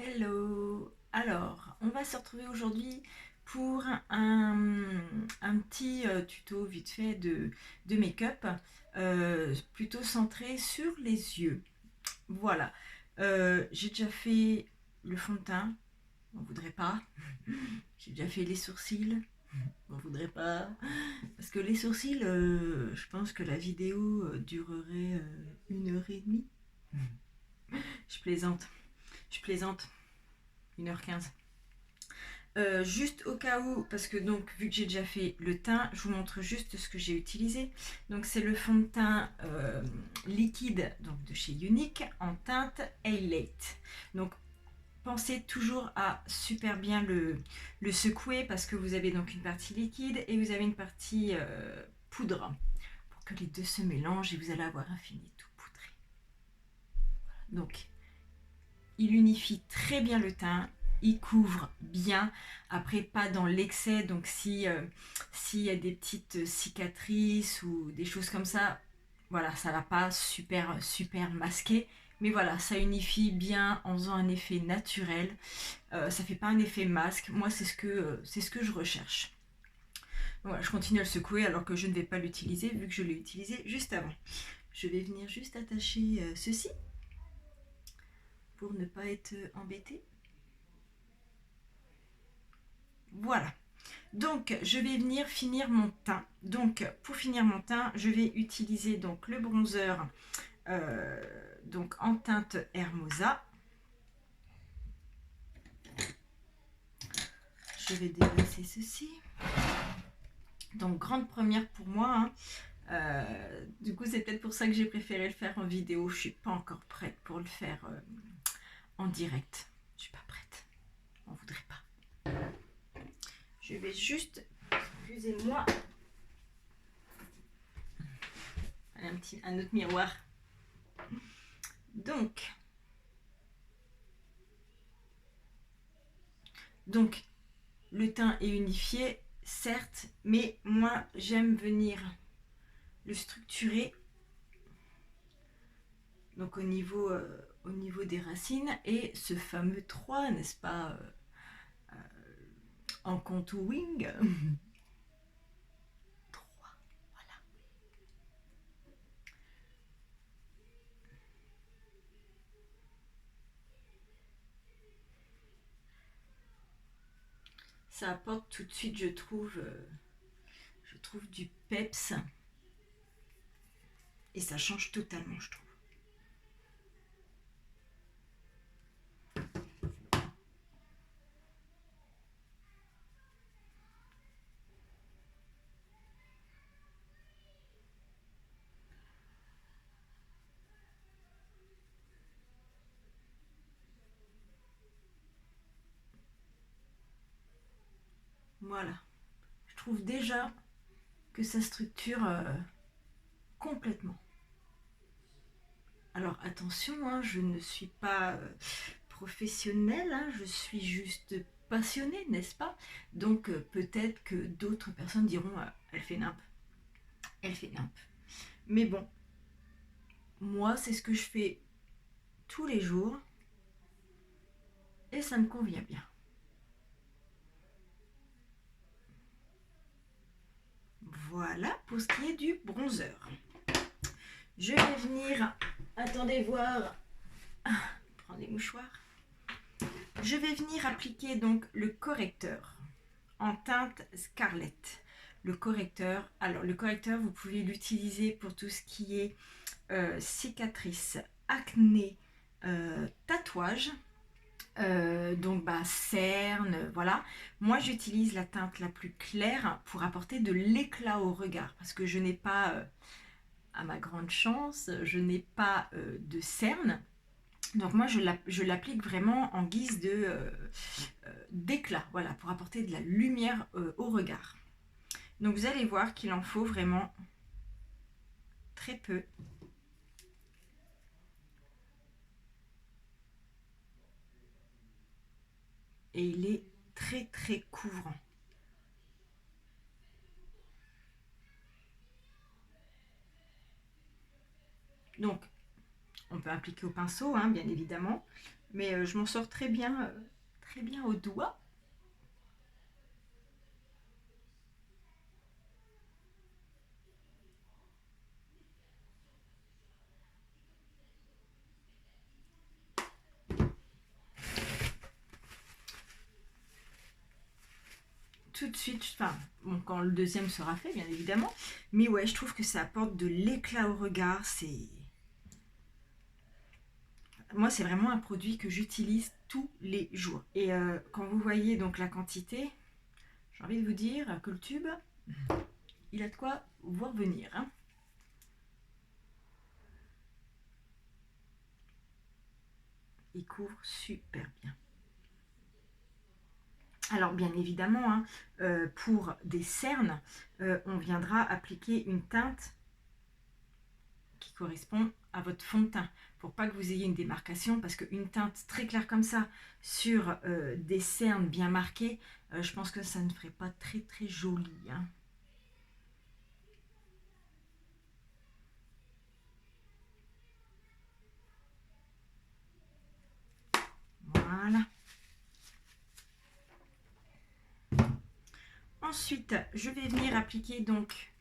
Hello! Alors, on va se retrouver aujourd'hui pour un petit tuto vite fait de make-up, plutôt centré sur les yeux. Voilà. J'ai déjà fait le fond de teint, on voudrait pas. J'ai déjà fait les sourcils, on voudrait pas. Parce que les sourcils, je pense que la vidéo durerait 1 heure et demie. Je plaisante, je plaisante. 1 h 15. Juste au cas où, parce que donc vu que j'ai déjà fait le teint, je vous montre juste ce que j'ai utilisé. Donc c'est le fond de teint liquide donc de chez Unique en teinte Highlight. Donc pensez toujours à super bien le secouer parce que vous avez donc une partie liquide et vous avez une partie poudre pour que les deux se mélangent et vous allez avoir un fini tout poudré. Donc il unifie très bien le teint, il couvre bien, après pas dans l'excès, donc si s'il y a des petites cicatrices ou des choses comme ça, voilà, ça va pas super masquer, mais voilà, ça unifie bien en faisant un effet naturel. Ça fait pas un effet masque, moi c'est ce que je recherche. Voilà, je continue à le secouer alors que je ne vais pas l'utiliser vu que je l'ai utilisé juste avant. Je vais venir juste attacher ceci pour ne pas être embêtée. Voilà. Donc, je vais venir finir mon teint. Donc, pour finir mon teint, je vais utiliser donc le bronzer donc en teinte Hermosa. Je vais déplacer ceci. Donc, grande première pour moi. Hein. Du coup, c'est peut-être pour ça que j'ai préféré le faire en vidéo. Je suis pas encore prête pour le faire en direct. Je suis pas prête. On voudrait pas. Je vais juste, excusez-moi, un autre miroir. Donc, le teint est unifié, certes, mais moi j'aime venir le structurer donc au niveau des racines et ce fameux 3, n'est-ce pas, en contouring. 3, voilà. Ça apporte tout de suite, je trouve du peps et ça change totalement, je trouve. Voilà. Je trouve déjà que ça structure complètement. Alors attention, hein, je ne suis pas professionnelle, hein, je suis juste passionnée, n'est-ce pas? Donc peut-être que d'autres personnes diront elle fait nimp, elle fait nimp. Mais bon, moi c'est ce que je fais tous les jours et ça me convient bien. Voilà pour ce qui est du bronzer. Je vais venir, attendez voir, prendre les mouchoirs. Je vais venir appliquer donc le correcteur en teinte Scarlett. Le correcteur, alors le correcteur vous pouvez l'utiliser pour tout ce qui est cicatrices, acné, tatouage, donc cernes, voilà. Moi j'utilise la teinte la plus claire pour apporter de l'éclat au regard parce que je n'ai pas, à ma grande chance, je n'ai pas de cernes. Donc moi je l'applique vraiment en guise d'éclat, voilà, pour apporter de la lumière au regard. Donc vous allez voir qu'il en faut vraiment très peu. Et il est très couvrant. Donc on peut appliquer au pinceau, hein, bien évidemment. mais je m'en sors très bien au doigt. Tout de suite, enfin, bon, quand le deuxième sera fait, bien évidemment. Mais ouais, je trouve que ça apporte de l'éclat au regard. Moi, c'est vraiment un produit que j'utilise tous les jours. Et quand vous voyez donc la quantité, j'ai envie de vous dire que le tube, il a de quoi voir venir, hein. Il couvre super bien. Alors bien évidemment, hein, pour des cernes, on viendra appliquer une teinte qui correspond à votre fond de teint pour pas que vous ayez une démarcation, parce qu'une teinte très claire comme ça sur des cernes bien marquées, je pense que ça ne ferait pas très très joli, hein. Voilà. Ensuite, je vais venir appliquer donc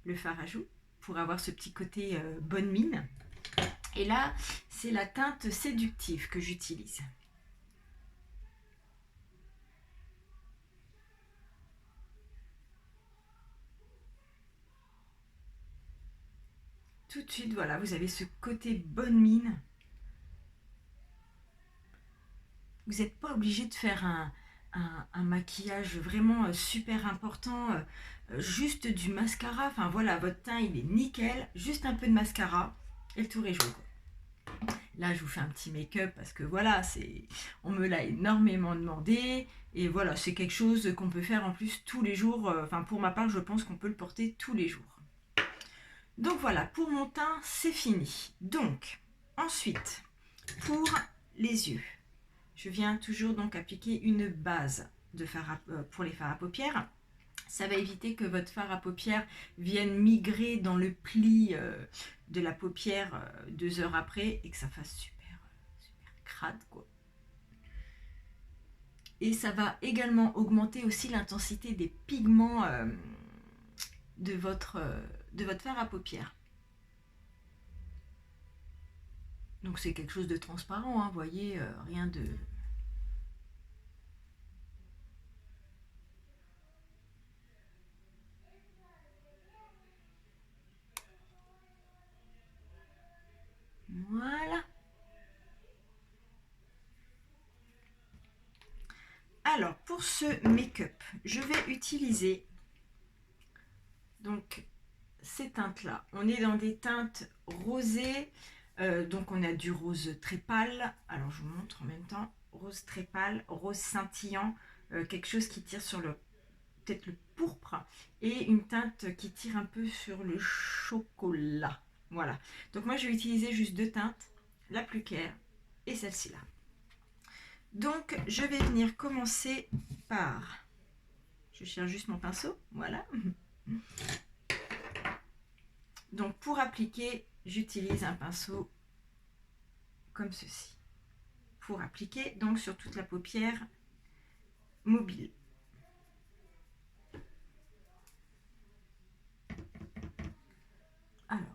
le fard à joues pour avoir ce petit côté bonne mine. Et là, c'est la teinte séductive que j'utilise. Tout de suite, voilà, vous avez ce côté bonne mine. Vous n'êtes pas obligé de faire un maquillage vraiment super important, juste du mascara. Enfin voilà, votre teint il est nickel, juste un peu de mascara et le tour est joué. Là, je vous fais un petit make-up parce que voilà, on me l'a énormément demandé et voilà, c'est quelque chose qu'on peut faire en plus tous les jours. Enfin, pour ma part, je pense qu'on peut le porter tous les jours. Donc voilà, pour mon teint, c'est fini. Donc, ensuite, pour les yeux, je viens toujours donc appliquer une base pour les fards à paupières. Ça va éviter que votre fard à paupières vienne migrer dans le pli de la paupière 2 heures après et que ça fasse super crade, quoi. Et ça va également augmenter aussi l'intensité des pigments de votre fard à paupières. Donc c'est quelque chose de transparent, hein, vous voyez, rien de... Voilà. Alors, pour ce make-up, je vais utiliser donc ces teintes-là. On est dans des teintes rosées, donc on a du rose très pâle. Alors, je vous montre en même temps. Rose très pâle, rose scintillant, quelque chose qui tire sur peut-être le pourpre, et une teinte qui tire un peu sur le chocolat. Voilà. Donc moi, je vais utiliser juste 2 teintes, la plus claire et celle-ci là. Donc, je vais venir commencer par... Je cherche juste mon pinceau, voilà. Donc, pour appliquer, j'utilise un pinceau comme ceci. Pour appliquer, donc, sur toute la paupière mobile. Alors,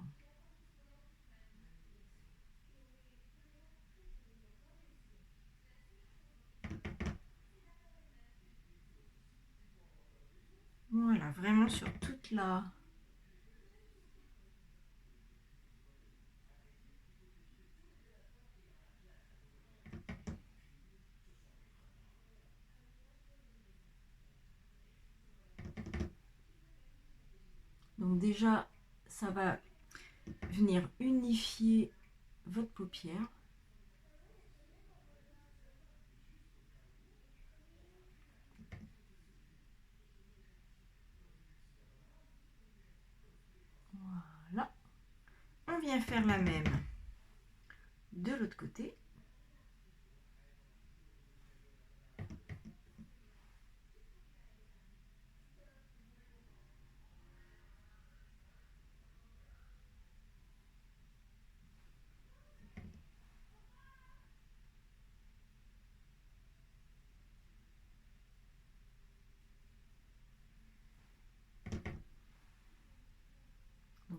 voilà, vraiment sur toute la... Donc déjà, ça va venir unifier votre paupière. Voilà. On vient faire la même de l'autre côté.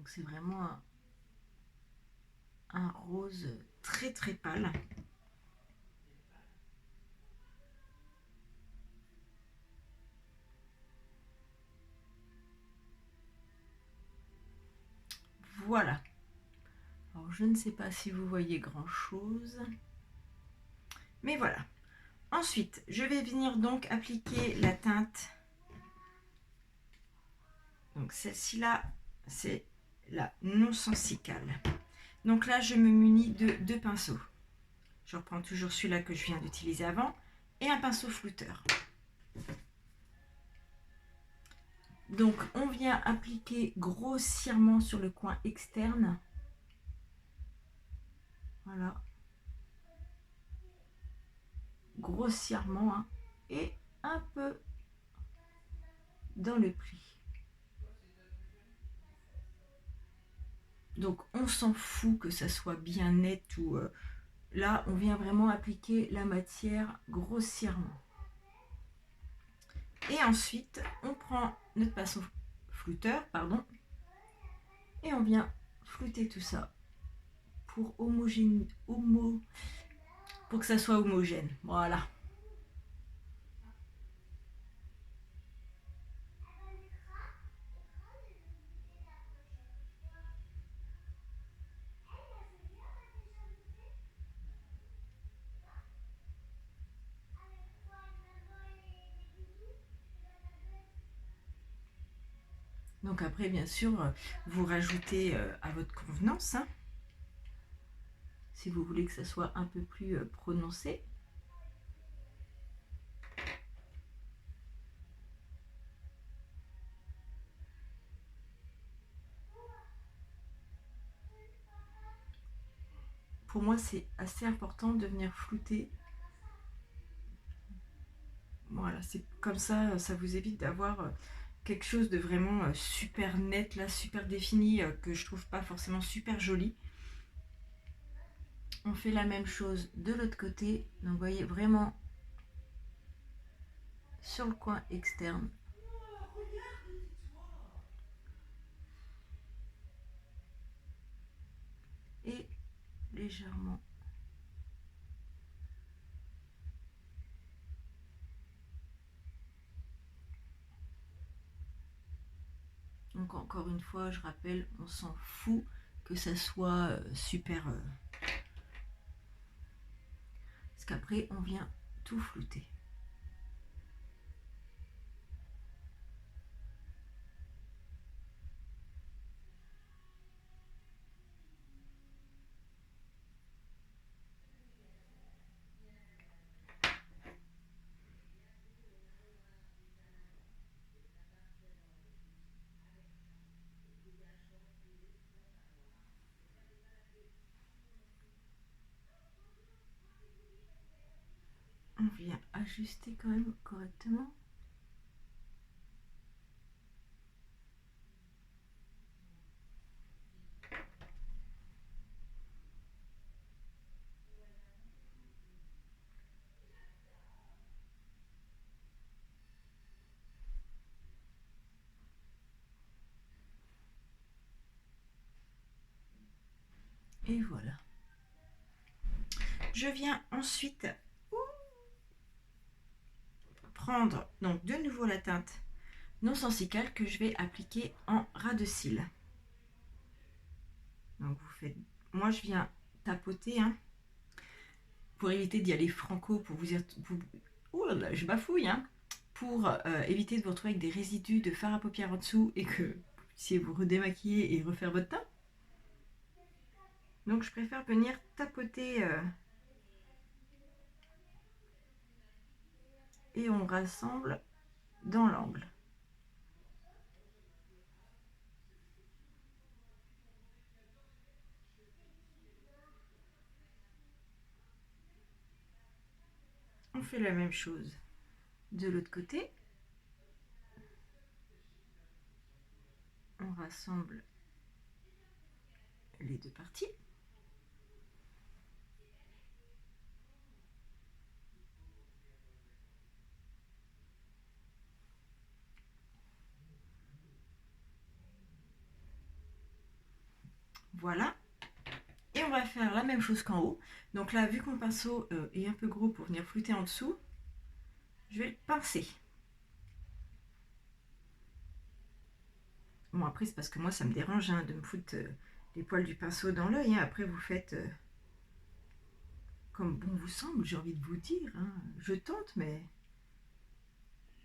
Donc c'est vraiment un rose très très pâle. Voilà. Alors je ne sais pas si vous voyez grand chose. Mais voilà. Ensuite, je vais venir donc appliquer la teinte. Donc celle-ci là, c'est la non sensicale. Donc là, je me munis de 2 pinceaux. Je reprends toujours celui-là que je viens d'utiliser avant et un pinceau flouteur. Donc on vient appliquer grossièrement sur le coin externe. Voilà. Grossièrement, hein, et un peu dans le pli. Donc on s'en fout que ça soit bien net ou là on vient vraiment appliquer la matière grossièrement. Et ensuite on prend notre pinceau flouteur, pardon, et on vient flouter tout ça pour pour que ça soit homogène. Voilà. Donc après, bien sûr, vous rajoutez à votre convenance, hein, si vous voulez que ça soit un peu plus prononcé. Pour moi, c'est assez important de venir flouter. Voilà, c'est comme ça vous évite d'avoir quelque chose de vraiment super net, là, super défini, que je trouve pas forcément super joli. On fait la même chose de l'autre côté. Donc, vous voyez vraiment sur le coin externe. Et légèrement. Donc encore une fois, je rappelle, on s'en fout que ça soit super... parce qu'après, on vient tout flouter. On vient ajuster quand même correctement. Et voilà. Je viens ensuite prendre donc de nouveau la teinte non sensicale que je vais appliquer en ras de cils. Donc vous faites, moi je viens tapoter, hein, pour éviter d'y aller franco, pour vous dire, ouh là là, je bafouille, hein, pour éviter de vous retrouver avec des résidus de fard à paupières en dessous et que vous puissiez vous redémaquiller et refaire votre teint. Donc je préfère venir tapoter et on rassemble dans l'angle. On fait la même chose de l'autre côté. On rassemble les deux parties. Voilà. Et on va faire la même chose qu'en haut. Donc là, vu que mon pinceau est un peu gros pour venir flouter en dessous, je vais le pincer. Bon, après, c'est parce que moi, ça me dérange de me foutre les poils du pinceau dans l'œil. Après, vous faites comme bon vous semble, j'ai envie de vous dire. Je tente, mais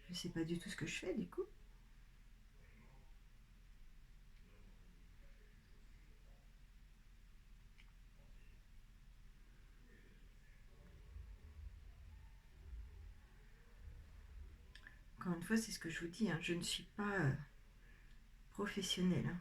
je ne sais pas du tout ce que je fais, du coup. Encore une fois, c'est ce que je vous dis. Je ne suis pas professionnelle.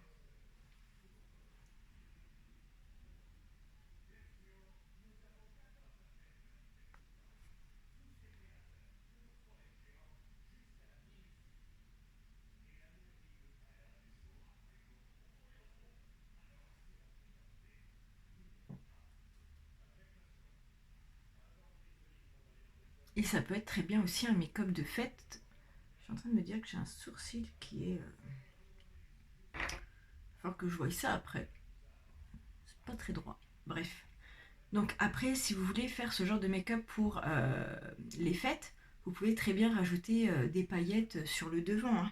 Et ça peut être très bien aussi un make-up de fête. Je suis en train de me dire que j'ai un sourcil qui est... Faut que je voie ça après. C'est pas très droit. Bref. Donc après, si vous voulez faire ce genre de make-up pour les fêtes, vous pouvez très bien rajouter des paillettes sur le devant.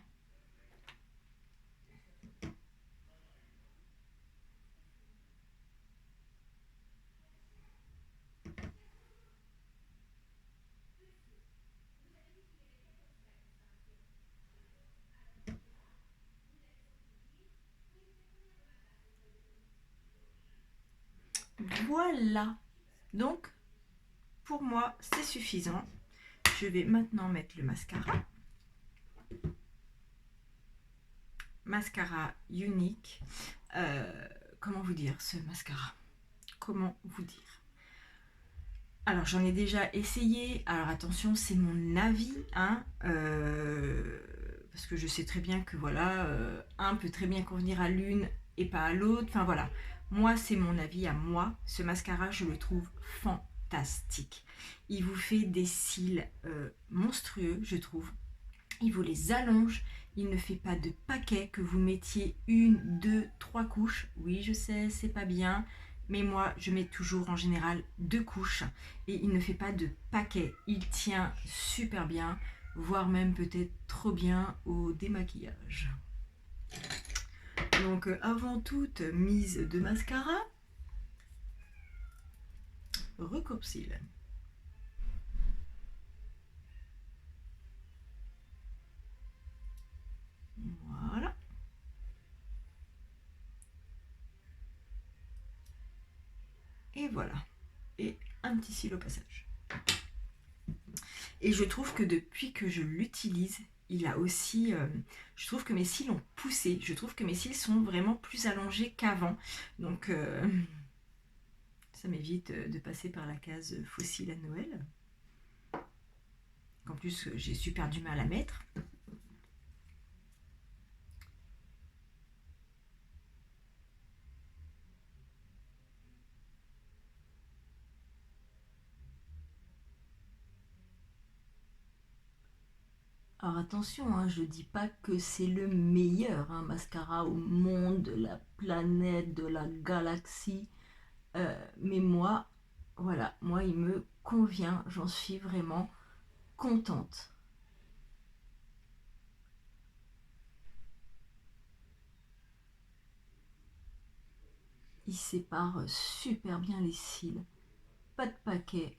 Voilà. Donc, pour moi, c'est suffisant. Je vais maintenant mettre le mascara. Mascara unique. Comment vous dire ce mascara? Comment vous dire? Alors, j'en ai déjà essayé. Alors, attention, c'est mon avis. Parce que je sais très bien que voilà, un peut très bien convenir à l'une et pas à l'autre. Enfin, voilà. Moi, c'est mon avis à moi. Ce mascara, je le trouve fantastique. Il vous fait des cils monstrueux, je trouve. Il vous les allonge. Il ne fait pas de paquet, que vous mettiez une, deux, trois couches. Oui, je sais, c'est pas bien. Mais moi, je mets toujours en général 2 couches. Et il ne fait pas de paquet. Il tient super bien, voire même peut-être trop bien au démaquillage. Donc, avant toute mise de mascara, recoupe-cils. Voilà. Et voilà. Et un petit cil au passage. Et je trouve que depuis que je l'utilise, il a aussi... je trouve que mes cils ont poussé. Je trouve que mes cils sont vraiment plus allongés qu'avant. Donc, ça m'évite de passer par la case fossile à Noël. En plus, j'ai super du mal à mettre. Alors attention, je ne dis pas que c'est le meilleur mascara au monde, de la planète, de la galaxie. Mais moi, voilà, moi il me convient, j'en suis vraiment contente. Il sépare super bien les cils, pas de paquet.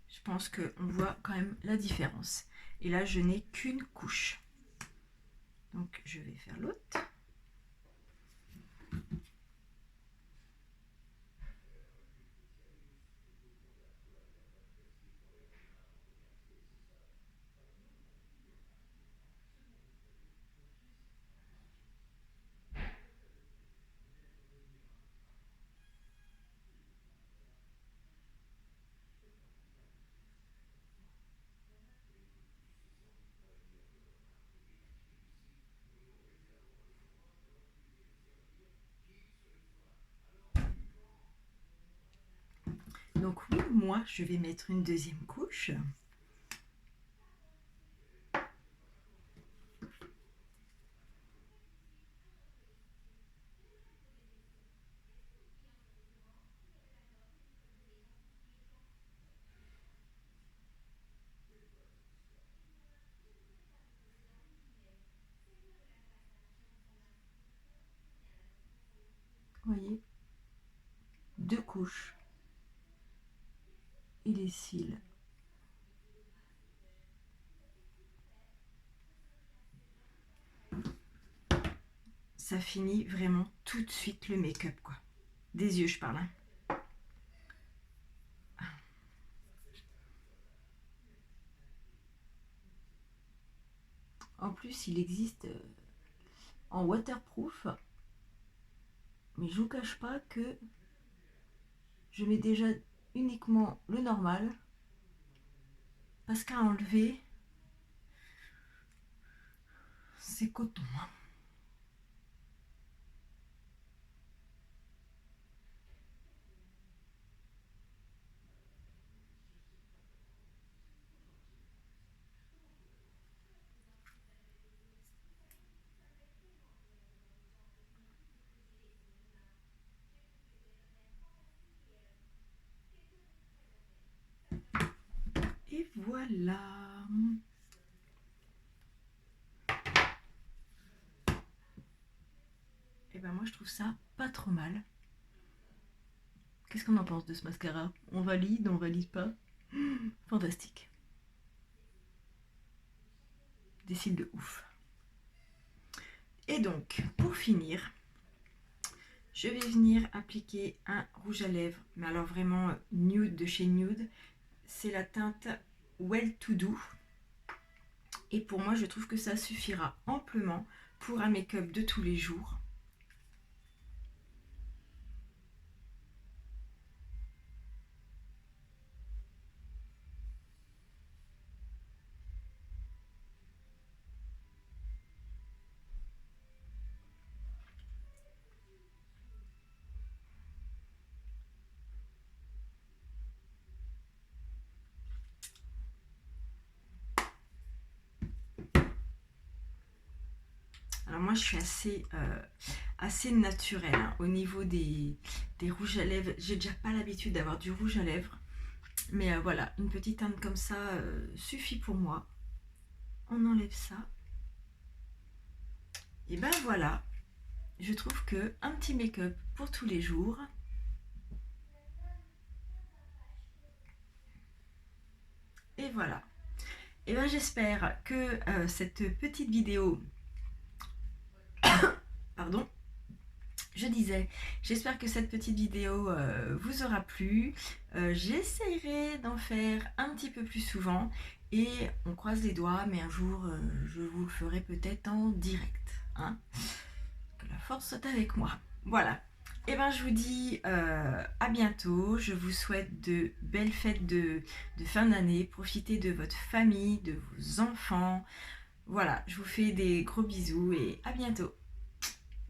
Je pense qu'on voit quand même la différence. Et là, je n'ai qu'une couche. Donc, je vais faire l'autre. moi, je vais mettre une deuxième couche. Vous voyez, 2 couches et les cils. Ça finit vraiment tout de suite le make-up, quoi. Des yeux, je parle. Hein. En plus, il existe en waterproof. Mais je vous cache pas que je mets déjà uniquement le normal. Parce qu'à enlever, c'est coton. Et voilà. Et ben moi je trouve ça pas trop mal. Qu'est-ce qu'on en pense de ce mascara? On valide pas? Fantastique. Des cils de ouf. Et donc, pour finir, je vais venir appliquer un rouge à lèvres, mais alors vraiment nude de chez Nude. C'est la teinte Well To Do. Et pour moi, je trouve que ça suffira amplement pour un make-up de tous les jours. Alors moi, je suis assez naturelle hein, au niveau des rouges à lèvres. J'ai déjà pas l'habitude d'avoir du rouge à lèvres. Mais voilà, une petite teinte comme ça suffit pour moi. On enlève ça. Et ben voilà, je trouve que un petit make-up pour tous les jours. Et voilà. Et ben j'espère que cette petite vidéo... Pardon. Je disais, j'espère que cette petite vidéo vous aura plu. J'essaierai d'en faire un petit peu plus souvent. Et on croise les doigts, mais un jour, je vous le ferai peut-être en direct. Hein, que la force soit avec moi. Voilà. Et ben je vous dis à bientôt. Je vous souhaite de belles fêtes de fin d'année. Profitez de votre famille, de vos enfants. Voilà, je vous fais des gros bisous et à bientôt.